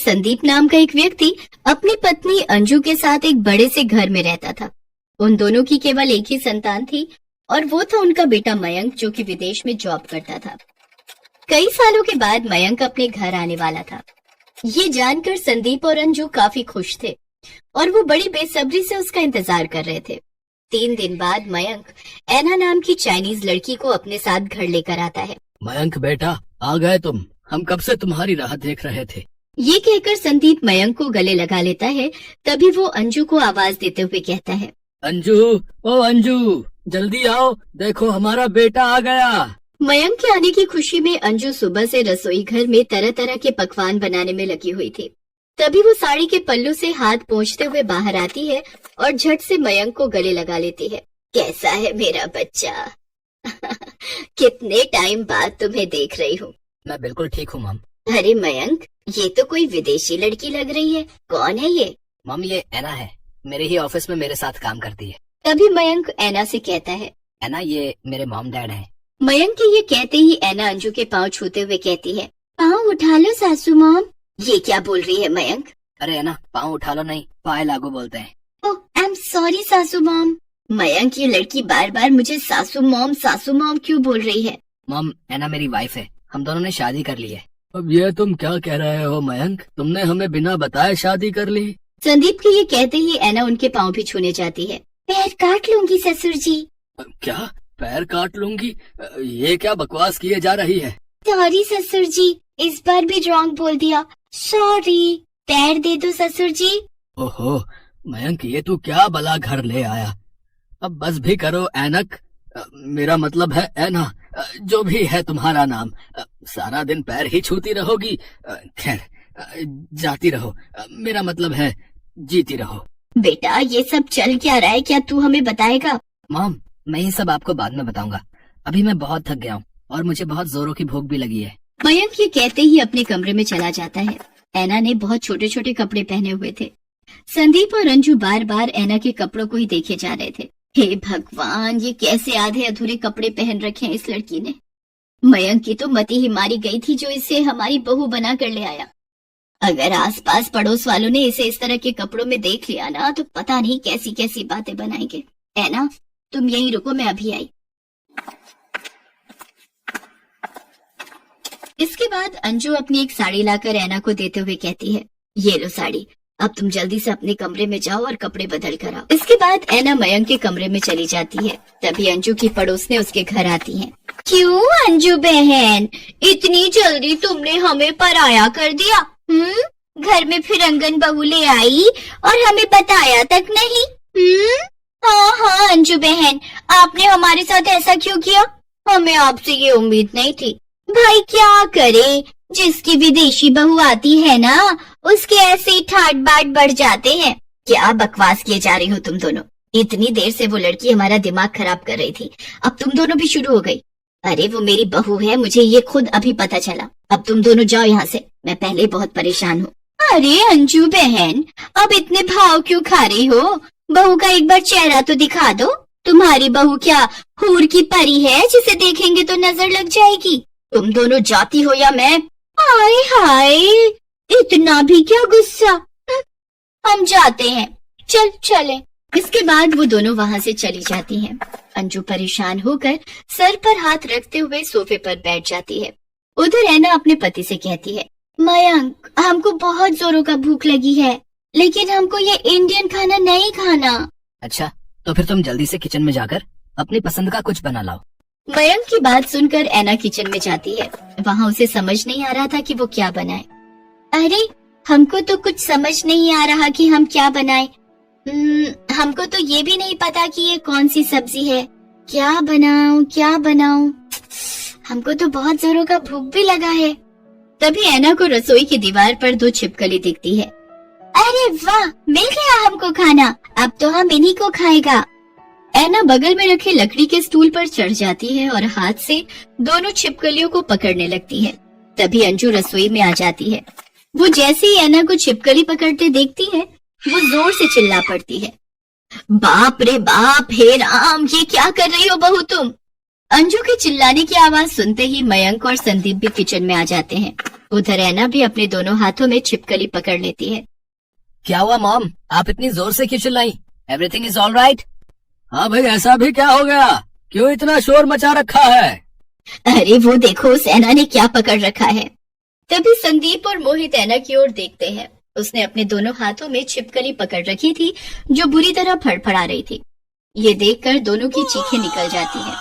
संदीप नाम का एक व्यक्ति अपनी पत्नी अंजू के साथ एक बड़े से घर में रहता था। उन दोनों की केवल एक ही संतान थी और वो था उनका बेटा मयंक, जो कि विदेश में जॉब करता था। कई सालों के बाद मयंक अपने घर आने वाला था। ये जानकर संदीप और अंजू काफी खुश थे और वो बड़ी बेसब्री से उसका इंतजार कर रहे थे। 3 दिन बाद मयंक ऐना नाम की चाइनीज लड़की को अपने साथ घर लेकर आता है। मयंक बेटा, आ गए तुम। हम कब से तुम्हारी राह देख रहे थे। ये कहकर संदीप मयंक को गले लगा लेता है। तभी वो अंजू को आवाज देते हुए कहता है, अंजू, ओ अंजू, जल्दी आओ, देखो हमारा बेटा आ गया। मयंक के आने की खुशी में अंजू सुबह से रसोई घर में तरह तरह के पकवान बनाने में लगी हुई थी। तभी वो साड़ी के पल्लू से हाथ पोंछते हुए बाहर आती है और झट से मयंक को गले लगा लेती है। कैसा है मेरा बच्चा? कितने टाइम बाद तुम्हें देख रही हूँ। मैं बिल्कुल ठीक हूँ मम। अरे मयंक, ये तो कोई विदेशी लड़की लग रही है। कौन है ये? मम, ये ऐना है, मेरे ही ऑफिस में मेरे साथ काम करती है। तभी मयंक ऐना से कहता है, ऐना, ये मेरे मॉम डैड हैं। मयंक के ये कहते ही ऐना अंजू के पाँव छूते हुए कहती है, पाँव उठा लो सासू मॉम। ये क्या बोल रही है मयंक? अरे ऐना, पाँव उठा लो नहीं, पाए लागू बोलते हैं। ओह, आई एम सॉरी सासू मॉम। मयंक, ये लड़की बार बार मुझे सासू मॉम क्यों बोल रही है? मॉम, ऐना मेरी वाइफ है, हम दोनों ने शादी कर ली है। अब ये तुम क्या कह रहे हो मयंक? तुमने हमें बिना बताए शादी कर ली? संदीप के ये कहते ही ऐना उनके पाँव भी छूने जाती है। पैर काट लूंगी ससुर जी। क्या? पैर काट लूंगी? ये क्या बकवास किए जा रही है? सॉरी ससुर जी, इस बार भी रॉन्ग बोल दिया। सॉरी, पैर दे दो ससुर जी। ओहो मयंक, ये तू क्या भला घर ले आया? अब बस भी करो ऐनक, मेरा मतलब है ऐना, जो भी है तुम्हारा नाम। सारा दिन पैर ही छूती रहोगी? खैर, जाती रहो, मेरा मतलब है जीती रहो। बेटा, ये सब चल क्या रहा है? क्या तू हमें बताएगा? मॉम, मैं ये सब आपको बाद में बताऊंगा। अभी मैं बहुत थक गया हूँ और मुझे बहुत जोरों की भूख भी लगी है। मयंक ये कहते ही अपने कमरे में चला जाता है। ऐना ने बहुत छोटे छोटे कपड़े पहने हुए थे। संदीप और अंजू बार बार ऐना के कपड़ों को ही देखे जा रहे थे। हे भगवान, ये कैसे आधे अधूरे कपड़े पहन रखे हैं इस लड़की ने। मयंक की तो मती ही मारी गई थी जो इसे हमारी बहू बना कर ले आया। अगर आसपास पड़ोस वालों ने इसे इस तरह के कपड़ों में देख लिया ना, तो पता नहीं कैसी कैसी बातें बनाएंगे। ऐना, तुम यहीं रुको, मैं अभी आई। इसके बाद अंजू अपनी एक साड़ी लाकर ऐना को देते हुए कहती है, ये लो साड़ी, अब तुम जल्दी से अपने कमरे में जाओ और कपड़े बदल कर आओ। इसके बाद ऐना मयंक के कमरे में चली जाती है। तभी अंजू की पड़ोसने उसके घर आती हैं। क्यों अंजू बहन, इतनी जल्दी तुमने हमें पराया कर दिया? घर में फिरंगन बहू ले आई और हमें बताया तक नहीं। हाँ अंजू बहन, आपने हमारे साथ ऐसा क्यों किया? हमें आपसे ये उम्मीद नहीं थी। भाई क्या करे, जिसकी विदेशी बहू आती है ना, उसके ऐसे ही ठाट बाट बढ़ जाते हैं। क्या बकवास किए जा रही हो तुम दोनों? इतनी देर से वो लड़की हमारा दिमाग खराब कर रही थी, अब तुम दोनों भी शुरू हो गई। अरे वो मेरी बहू है, मुझे ये खुद अभी पता चला। अब तुम दोनों जाओ यहाँ से, मैं पहले बहुत परेशान हूँ। अरे अंजू बहन, अब इतने भाव क्यों खा रही हो? बहू का एक बार चेहरा तो दिखा दो। तुम्हारी बहू क्या हूर की परी है जिसे देखेंगे तो नजर लग जाएगी? तुम दोनों जाती हो या मैं? हाय हाय, इतना भी क्या गुस्सा। हम जाते हैं, चले। इसके बाद वो दोनों वहाँ से चली जाती हैं। अंजू परेशान होकर सर पर हाथ रखते हुए सोफे पर बैठ जाती है। उधर ऐना अपने पति से कहती है, मयंक, हमको बहुत जोरों का भूख लगी है, लेकिन हमको ये इंडियन खाना नहीं खाना। अच्छा, तो फिर तुम जल्दी से किचन में जाकर अपनी पसंद का कुछ बना लाओ। मयंक की बात सुनकर ऐना किचन में जाती है। वहाँ उसे समझ नहीं आ रहा था कि वो क्या बनाए। अरे हमको तो कुछ समझ नहीं आ रहा कि हम क्या बनाए। हमको तो ये भी नहीं पता कि ये कौन सी सब्जी है। क्या बनाऊं? हमको तो बहुत जोरों का भूख भी लगा है। तभी ऐना को रसोई की दीवार पर 2 छिपकली दिखती है। अरे वाह, मिल गया हमको खाना, अब तो हम इन्हीं को खाएगा। ऐना बगल में रखे लकड़ी के स्टूल पर चढ़ जाती है और हाथ से दोनों छिपकलियों को पकड़ने लगती है। तभी अंजू रसोई में आ जाती है। वो जैसे ही ऐना को छिपकली पकड़ते देखती है, वो जोर से चिल्ला पड़ती है, बाप रे बाप, हे राम, ये क्या कर रही हो बहू तुम? अंजू के चिल्लाने की आवाज सुनते ही मयंक और संदीप भी किचन में आ जाते हैं। उधर ऐना भी अपने दोनों हाथों में छिपकली पकड़ लेती है। क्या हुआ मॉम, आप इतनी जोर से क्यों चिल्लाई? Everything is all right? हाँ भाई, ऐसा भी क्या हो गया? क्यों इतना शोर मचा रखा है? अरे वो देखो, उस ऐना ने क्या पकड़ रखा है। तभी संदीप और मोहित ऐना की ओर देखते हैं। उसने अपने दोनों हाथों में छिपकली पकड़ रखी थी जो बुरी तरह फड़फड़ा रही थी। ये देखकर दोनों की चीखें निकल जाती हैं।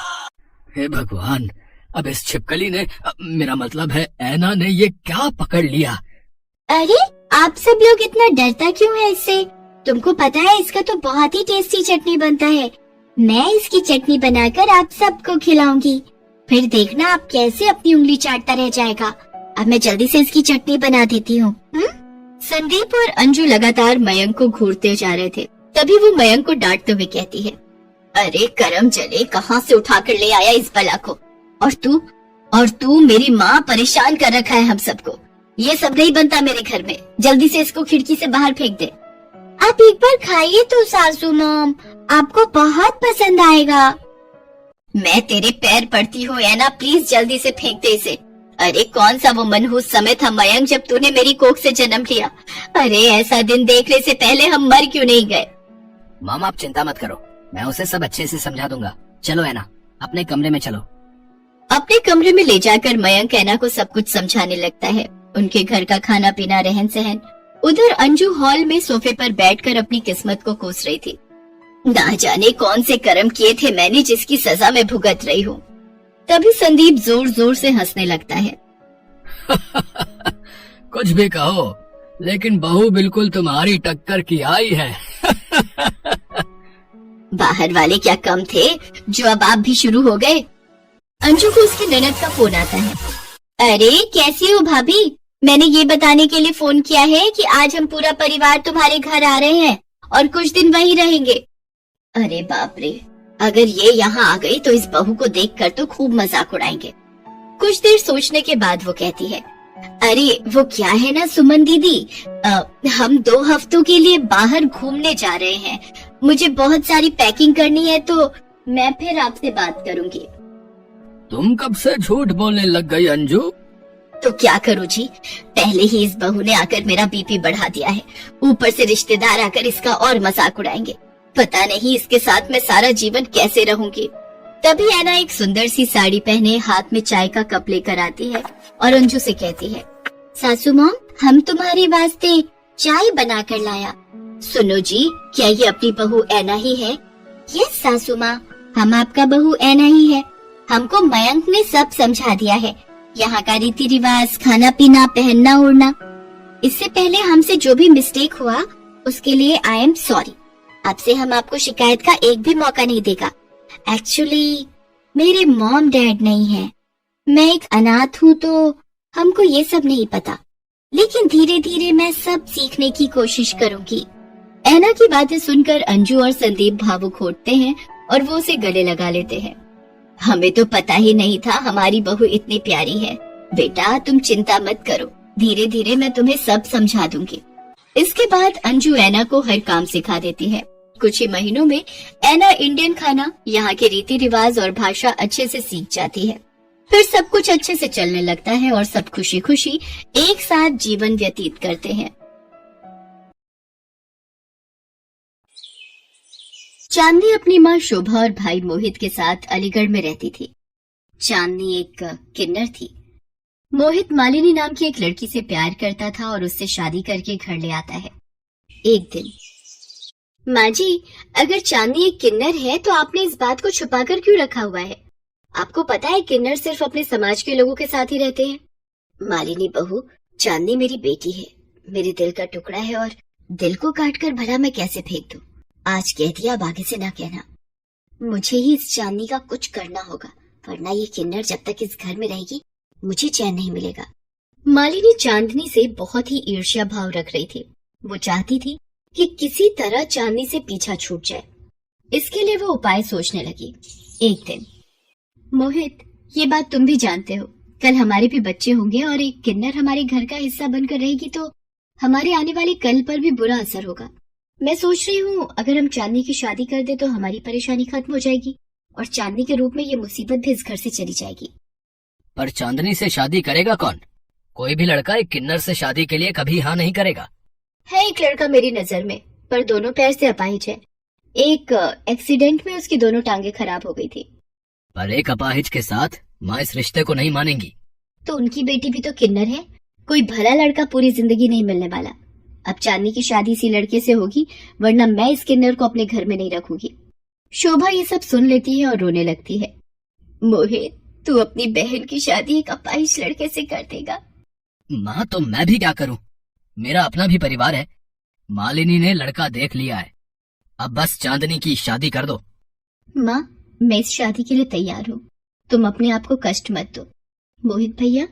हे भगवान, अब इस छिपकली ने, मेरा मतलब है ऐना ने, ये क्या पकड़ लिया? अरे आप सब लोग इतना डरता क्यों है इससे? तुमको पता है इसका तो बहुत ही टेस्टी चटनी बनता है। मैं इसकी चटनी बनाकर आप सबको खिलाऊंगी, फिर देखना आप कैसे अपनी उंगली चाटता रह जाएगा। अब मैं जल्दी से इसकी चटनी बना देती हूँ। संदीप और अंजू लगातार मयंक को घूरते जा रहे थे। तभी वो मयंक को डांटते हुए कहती है, अरे करम चले, कहाँ से उठा कर ले आया इस बला को? और तू मेरी माँ परेशान कर रखा है हम सबको। ये सब नहीं बनता मेरे घर में। जल्दी से इसको खिड़की से बाहर फेंक दे। आप एक बार खाइए तो सासू मॉम, आपको बहुत पसंद आएगा। मैं तेरे पैर पड़ती हूँ ऐना, प्लीज जल्दी से फेंक दे इसे। अरे कौन सा वो मनहूस समय था मयंक जब तूने मेरी कोख से जन्म लिया। अरे ऐसा दिन देखने से पहले हम मर क्यों नहीं गए? मामा आप चिंता मत करो, मैं उसे सब अच्छे से समझा दूंगा। चलो ऐना, अपने कमरे में चलो। अपने कमरे में ले जाकर मयंक ऐना को सब कुछ समझाने लगता है। उनके घर का खाना पीना, रहन सहन। उधर अंजू हॉल में सोफे पर बैठकर अपनी किस्मत को कोस रही थी। ना जाने कौन से कर्म किए थे मैंने जिसकी सजा मैं भुगत रही हूँ। तभी संदीप जोर जोर से हंसने लगता है। कुछ भी कहो, लेकिन बहू बिल्कुल तुम्हारी टक्कर की आई है। बाहर वाले क्या कम थे जो अब आप भी शुरू हो गए? अंजू को उसकी ननद का फोन आता है। अरे कैसी हो भाभी? मैंने ये बताने के लिए फोन किया है कि आज हम पूरा परिवार तुम्हारे घर आ रहे हैं और कुछ दिन वहीं रहेंगे। अरे बाप रे, अगर ये यहाँ आ गई तो इस बहू को देखकर तो खूब मजाक उड़ाएंगे। कुछ देर सोचने के बाद वो कहती है, अरे वो क्या है ना सुमन दीदी, हम 2 हफ्तों के लिए बाहर घूमने जा रहे हैं। मुझे बहुत सारी पैकिंग करनी है तो मैं फिर आपसे बात करूंगी। तुम कब से झूठ बोलने लग गई अंजू? तो क्या करूँ जी, पहले ही इस बहू ने आकर मेरा बीपी बढ़ा दिया है, ऊपर से रिश्तेदार आकर इसका और मजाक उड़ाएंगे। पता नहीं इसके साथ मैं सारा जीवन कैसे रहूंगी। तभी ऐना एक सुंदर सी साड़ी पहने हाथ में चाय का कप लेकर आती है और अंजू से कहती है, सासू मॉम हम तुम्हारे वास्ते चाय बना कर लाया। सुनो जी, क्या ये अपनी बहू ऐना ही है? यस सासू माँ, हम आपका बहू ऐना ही है। हमको मयंक ने सब समझा दिया है, यहाँ का रीति रिवाज, खाना पीना, पहनना ओढ़ना। इससे पहले हमसे जो भी मिस्टेक हुआ उसके लिए आई एम सॉरी। अब से हम आपको शिकायत का एक भी मौका नहीं देगा। एक्चुअली मेरे मॉम डैड नहीं है, मैं एक अनाथ हूँ तो हमको ये सब नहीं पता, लेकिन धीरे धीरे मैं सब सीखने की कोशिश करूंगी। ऐना की बातें सुनकर अंजू और संदीप भावुक होते हैं और वो उसे गले लगा लेते हैं। हमें तो पता ही नहीं था हमारी बहू इतनी प्यारी है। बेटा तुम चिंता मत करो, धीरे धीरे मैं तुम्हें सब समझा दूंगी। इसके बाद अंजू ऐना को हर काम सिखा देती है। कुछ ही महीनों में ऐना इंडियन खाना, यहाँ के रीति रिवाज और भाषा अच्छे से सीख जाती है। फिर सब कुछ अच्छे से चलने लगता है और सब खुशी खुशी एक साथ जीवन व्यतीत करते हैं। चांदनी अपनी माँ शोभा और भाई मोहित के साथ अलीगढ़ में रहती थी। चांदनी एक किन्नर थी। मोहित मालिनी नाम की एक लड़की से प्यार करता था और उससे शादी करके घर ले आता है। एक दिन, माँ जी, अगर चांदनी एक किन्नर है तो आपने इस बात को छुपाकर क्यों रखा हुआ है? आपको पता है किन्नर सिर्फ अपने समाज के लोगों के साथ ही रहते हैं। मालिनी बहू, चांदनी मेरी बेटी है, मेरे दिल का टुकड़ा है और दिल को काटकर भला मैं कैसे फेंक दूं? आज कह दिया, अब आगे से ना कहना। मुझे ही इस चांदनी का कुछ करना होगा, वरना ये किन्नर जब तक इस घर में रहेगी मुझे चैन नहीं मिलेगा। मालिनी चांदनी से बहुत ही ईर्ष्या भाव रख रही थी। वो चाहती थी कि किसी तरह चांदनी से पीछा छूट जाए। इसके लिए वो उपाय सोचने लगी। एक दिन, मोहित, ये बात तुम भी जानते हो, कल हमारे भी बच्चे होंगे और एक किन्नर हमारे घर का हिस्सा बनकर रहेगी तो हमारे आने वाले कल पर भी बुरा असर होगा। मैं सोच रही हूँ अगर हम चांदनी की शादी कर दे तो हमारी परेशानी खत्म हो जाएगी और चांदनी के रूप में ये मुसीबत भी इस घर से चली जाएगी। पर चांदनी से शादी करेगा कौन? कोई भी लड़का एक किन्नर से शादी के लिए कभी हाँ नहीं करेगा। है एक लड़का मेरी नजर में, पर दोनों पैर से अपाहिज है। एक एक्सीडेंट में उसकी दोनों टांगे खराब हो गई थी। पर एक अपाहिज के साथ माँ इस रिश्ते को नहीं मानेंगी। तो उनकी बेटी भी तो किन्नर है। कोई भला लड़का पूरी जिंदगी नहीं मिलने वाला। अब चांदनी की शादी इसी लड़के से होगी, वरना मैं इस किन्नर को अपने घर में नहीं रखूंगी। शोभा ये सब सुन लेती है और रोने लगती है। मोहित, तू अपनी बहन की शादी एक अपाहिज लड़के से कर देगा? माँ तो मैं भी क्या करूँ, मेरा अपना भी परिवार है। मालिनी ने लड़का देख लिया है, अब बस चांदनी की शादी कर दो। माँ, मैं इस शादी के लिए तैयार हूँ, तुम अपने आप को कष्ट मत दो। मोहित भैया,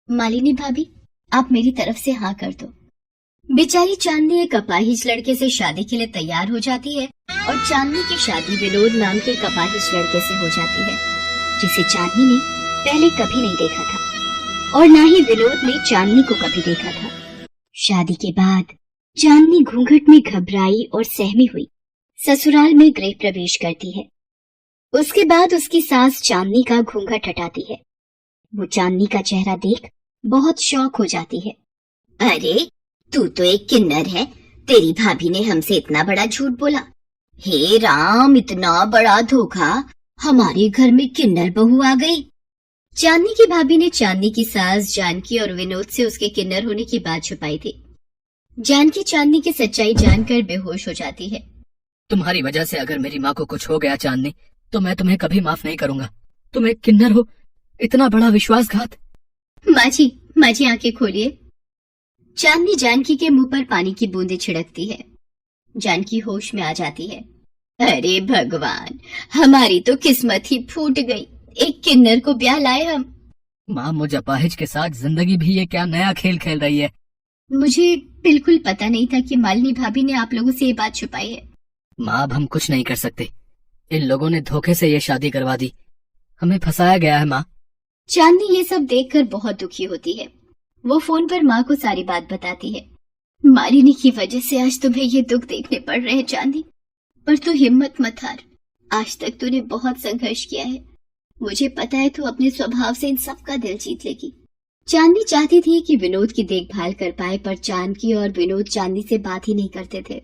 मालिनी भाभी, आप मेरी तरफ से हाँ कर दो। बेचारी चांदनी एक अपाहिज लड़के से शादी के लिए तैयार हो जाती है और चांदनी की शादी विनोद नाम के एक अपाहिज लड़के से हो जाती है, जिसे चांदनी ने पहले कभी नहीं देखा था और ना ही विनोद ने चांदनी को कभी देखा था। शादी के बाद चांदनी घूंघट में घबराई और सहमी हुई ससुराल में गृह प्रवेश करती है। उसके बाद उसकी सास चांदनी का घूंघट हटाती है। वो चांदनी का चेहरा देख बहुत शौक हो जाती है। अरे, तू तो एक किन्नर है, तेरी भाभी ने हमसे इतना बड़ा झूठ बोला। हे राम, इतना बड़ा धोखा, हमारे घर में किन्नर बहू आ गई। चांदनी की भाभी ने चांदनी की सास जानकी और विनोद से उसके किन्नर होने की बात छुपाई थी। जानकी चांदनी की सच्चाई जानकर बेहोश हो जाती है। तुम्हारी वजह से अगर मेरी माँ को कुछ हो गया चांदनी, तो मैं तुम्हें कभी माफ नहीं करूंगा। तुम एक किन्नर हो, इतना बड़ा विश्वासघात। माँ जी आंखें खोलिए। चांदनी जानकी के मुंह पर पानी की बूंदें छिड़कती है। जानकी होश में आ जाती है। अरे भगवान, हमारी तो किस्मत ही फूट गई, एक किन्नर को ब्याह लाए हम। माँ, मुझ अपाहिज के साथ जिंदगी भी ये क्या नया खेल खेल रही है। मुझे बिल्कुल पता नहीं था कि मालिनी भाभी ने आप लोगों से ये बात छुपाई है। माँ, अब हम कुछ नहीं कर सकते, इन लोगों ने धोखे से ये शादी करवा दी, हमें फंसाया गया है। माँ, चांदनी ये सब देखकर बहुत दुखी होती है। वो फोन पर माँ को सारी बात बताती है। मालिनी की वजह से आज तुम्हें ये दुख देखने पड़ रहे हैं चांदनी, पर तू हिम्मत मत हार। आज तक तूने बहुत संघर्ष किया है, मुझे पता है तू अपने स्वभाव से इन सब का दिल जीत लेगी। चांदनी चाहती थी कि विनोद की देखभाल कर पाए, पर जानकी और विनोद चांदनी से बात ही नहीं करते थे।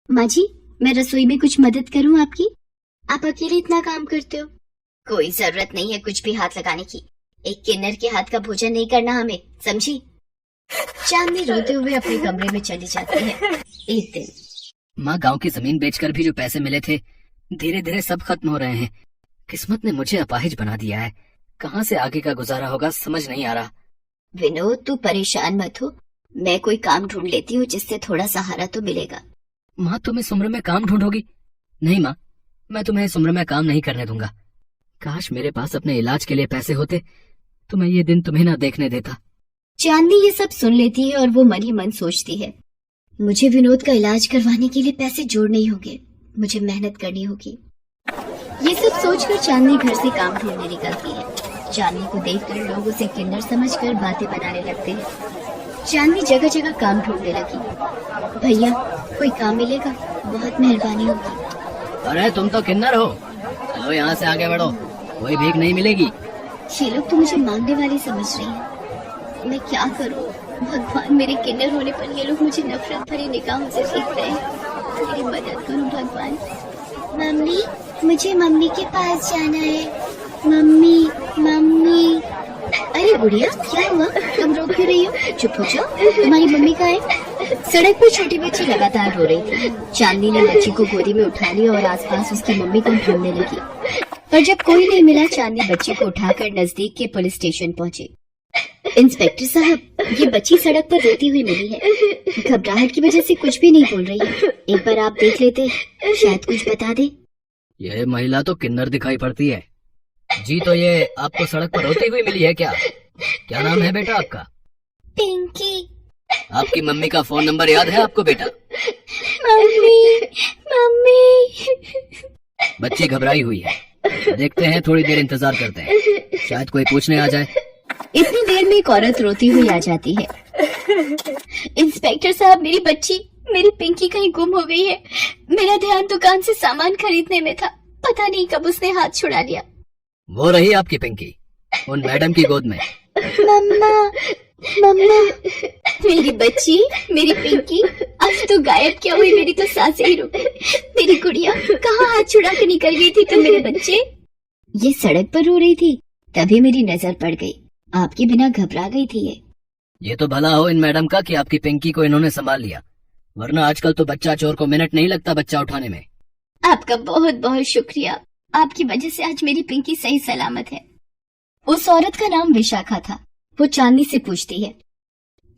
माँ जी, मैं रसोई में कुछ मदद करूँ आपकी? आप अकेले इतना काम करते हो। कोई जरूरत नहीं है कुछ भी हाथ लगाने की, एक किन्नर के हाथ का भोजन नहीं करना हमें, समझी? चांदनी रोते हुए अपने कमरे में चली जाती है। एक दिन माँ, गांव की जमीन बेचकर भी जो पैसे मिले थे, धीरे धीरे सब खत्म हो रहे हैं। किस्मत ने मुझे अपाहिज बना दिया है, कहाँ से आगे का गुजारा होगा समझ नहीं आ रहा। विनोद, तू परेशान मत हो, मैं कोई काम ढूंढ लेती हूँ जिससे थोड़ा सहारा तो मिलेगा। माँ, तुम इस उम्र में काम ढूंढोगी? नहीं माँ, मैं तुम्हें इस उम्र में काम नहीं करने दूंगा। काश मेरे पास अपने इलाज के लिए पैसे होते तो मैं ये दिन तुम्हें ना देखने देता। चांदनी ये सब सुन लेती है और वो मन ही मन सोचती है, मुझे विनोद का इलाज करवाने के लिए पैसे जोड़ने ही होंगे, मुझे मेहनत करनी होगी। ये सब सोचकर चांदनी घर से काम ढूंढने निकलती है। चांदनी को देखकर लोग उसे किन्नर समझकर बातें बनाने लगते हैं। चांदनी जगह जगह काम ढूंढने लगी। भैया, कोई काम मिलेगा? बहुत मेहरबानी होगी। अरे तुम तो किन्नर हो, चलो यहाँ से आगे बढ़ो, कोई भीख नहीं मिलेगी। ये लोग तो मुझे मांगने वाली समझ रही हैं। मैं क्या करूं? भगवान, मेरे किन्नर होने पर ये लोग मुझे नफरत भरी निगाहों से देख रहे हैं। मेरी मदद करो भगवान। मम्मी, मुझे मम्मी के पास जाना है। मम्मी। अरे बुढ़िया, क्या हुआ? तुम रो क्यों रही हो? चुप हो जाओ, तुम्हारी मम्मी कहाँ है? सड़क पर छोटी बच्ची लगातार रो रही थी। चांदनी ने बच्ची को गोदी में उठा लिया और आसपास उसकी मम्मी को ढूंढने लगी, पर जब कोई नहीं मिला, चांदनी बच्ची को उठाकर नजदीक के पुलिस स्टेशन पहुंची। इंस्पेक्टर साहब, ये बच्ची सड़क पर रोती हुई मिली है, घबराहट की वजह से कुछ भी नहीं बोल रही है। एक बार आप देख लेते, शायद कुछ बता दे। यह महिला तो किन्नर दिखाई पड़ती है जी, तो ये आपको सड़क पर रोती हुई मिली है क्या? क्या नाम है बेटा आपका? पिंकी। आपकी मम्मी का फोन नंबर याद है आपको बेटा? मम्मी। बच्ची घबराई हुई है, देखते हैं, थोड़ी देर इंतजार करते हैं, शायद कोई पूछने आ जाए। इतनी देर में एक औरत रोती हुई आ जाती है। इंस्पेक्टर साहब, मेरी बच्ची, मेरी पिंकी कहीं गुम हो गई है। मेरा ध्यान दुकान से सामान खरीदने में था, पता नहीं कब उसने हाथ छुड़ा लिया। वो रही आपकी पिंकी, उन मैडम की गोद में। मम्मा, मम्मा, मेरी बच्ची, मेरी पिंकी, अब तो गायब क्या हुई? मेरी तो सांसें ही रुक गई। मेरी गुड़िया कहाँ हाथ छुड़ा के निकल गई थी तुम मेरे बच्चे? ये सड़क पर रो रही थी, तभी मेरी नजर पड़ गई। आपके बिना घबरा गई थी ये तो भला हो इन मैडम का कि आपकी पिंकी को इन्होंने संभाल लिया, वरना आजकल तो बच्चा चोर को मिनट नहीं लगता बच्चा उठाने में। आपका बहुत बहुत शुक्रिया, आपकी वजह से आज मेरी पिंकी सही सलामत है। उस औरत का नाम विशाखा था। वो चांदनी से पूछती है,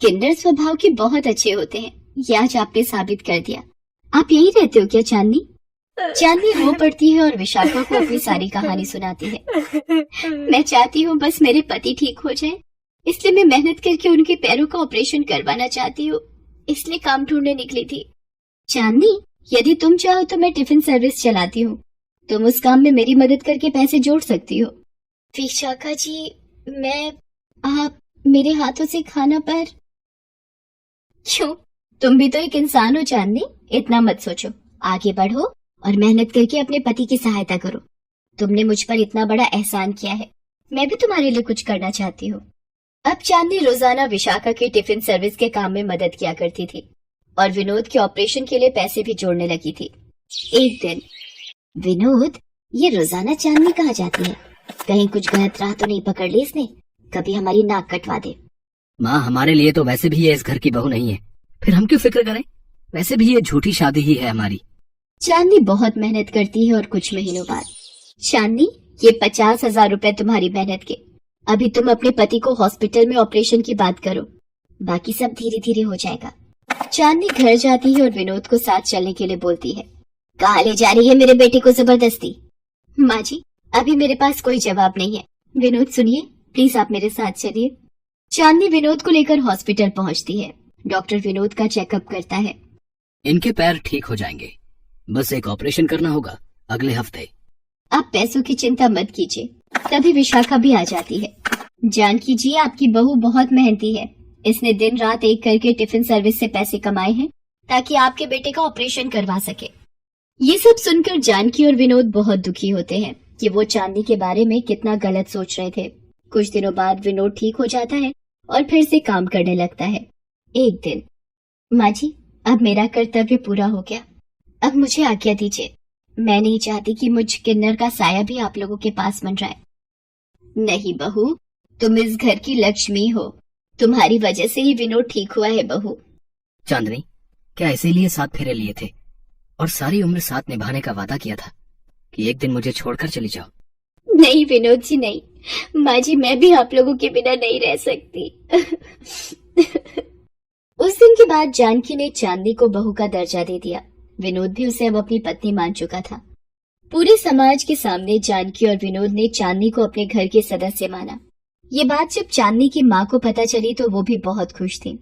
किन्नर स्वभाव के बहुत अच्छे होते हैं, ये आज आपने साबित कर दिया। आप यहीं रहते हो क्या चांदनी? चांदनी रो पड़ती है और विशाखा को अपनी सारी कहानी सुनाती है। मैं चाहती हूँ बस मेरे पति ठीक हो जाए, इसलिए मैं मेहनत करके उनके पैरों का ऑपरेशन करवाना चाहती हूँ, इसलिए काम ढूंढने निकली थी। चांदनी, यदि तुम चाहो तो मैं टिफिन सर्विस चलाती हूँ, तुम उस काम में मेरी मदद करके पैसे जोड़ सकती हो। विशाखा जी, आप मेरे हाथों से खाना पर क्यों? तुम भी तो एक इंसान हो चांदनी, इतना मत सोचो, आगे बढ़ो और मेहनत करके अपने पति की सहायता करो। तुमने मुझ पर इतना बड़ा एहसान किया है, मैं भी तुम्हारे लिए कुछ करना चाहती हूँ। अब चांदनी रोजाना विशाखा के टिफिन सर्विस के काम में मदद किया करती थी और विनोद के ऑपरेशन के लिए पैसे भी जोड़ने लगी थी। एक दिन, विनोद, ये रोजाना चांदनी कहाँ जाती है? कहीं कुछ गलत राह तो नहीं पकड़ ली इसने? कभी हमारी नाक कटवा दे। माँ, हमारे लिए तो वैसे भी ये इस घर की बहू नहीं है, फिर हम क्यों फिक्र करें? वैसे भी ये झूठी शादी ही है हमारी। चांदनी बहुत मेहनत करती है और कुछ महीनों बाद, चांदनी, ये 50,000 रुपए तुम्हारी मेहनत के। अभी तुम अपने पति को हॉस्पिटल में ऑपरेशन की बात करो, बाकी सब धीरे धीरे हो जाएगा। चांदनी घर जाती है और विनोद को साथ चलने के लिए बोलती है। कहाँ ले जा रही है मेरे बेटे को जबरदस्ती? माँ जी, अभी मेरे पास कोई जवाब नहीं है। विनोद सुनिए, प्लीज आप मेरे साथ चलिए। चांदनी विनोद को लेकर हॉस्पिटल पहुंचती है। डॉक्टर विनोद का चेकअप करता है। इनके पैर ठीक हो जाएंगे, बस एक ऑपरेशन करना होगा अगले हफ्ते। आप पैसों की चिंता मत कीजिए। तभी विशाखा भी आ जाती है। जानकी जी, आपकी बहू बहुत मेहनती है, इसने दिन रात एक करके टिफिन सर्विस से पैसे कमाए हैं ताकि आपके बेटे का ऑपरेशन करवा सके। ये सब सुनकर जानकी और विनोद बहुत दुखी होते हैं कि वो चांदनी के बारे में कितना गलत सोच रहे थे। कुछ दिनों बाद विनोद ठीक हो जाता है और फिर से काम करने लगता है। एक दिन, माँ जी, अब मेरा कर्तव्य पूरा हो गया, अब मुझे आज्ञा दीजिए। मैं नहीं चाहती कि मुझ किन्नर का साया भी आप लोगों के पास मंडराए। नहीं बहू, तुम इस घर की लक्ष्मी हो, तुम्हारी वजह से ही विनोद ठीक हुआ है बहू। चांदनी, क्या इसीलिए 7 फेरे लिए थे और सारी उम्र साथ निभाने का वादा किया था कि एक दिन मुझे छोड़कर चली जाओ? नहीं विनोद जी, नहीं। माँ जी, मैं भी आप लोगों के बिना नहीं रह सकती। उस दिन के बाद जानकी ने चांदनी को बहू का दर्जा दे दिया। विनोद भी उसे अब अपनी पत्नी मान चुका था। पूरे समाज के सामने जानकी और विनोद ने चांदनी को अपने घर के सदस्य माना। ये बात जब चांदनी की माँ को पता चली तो वो भी बहुत खुश थी।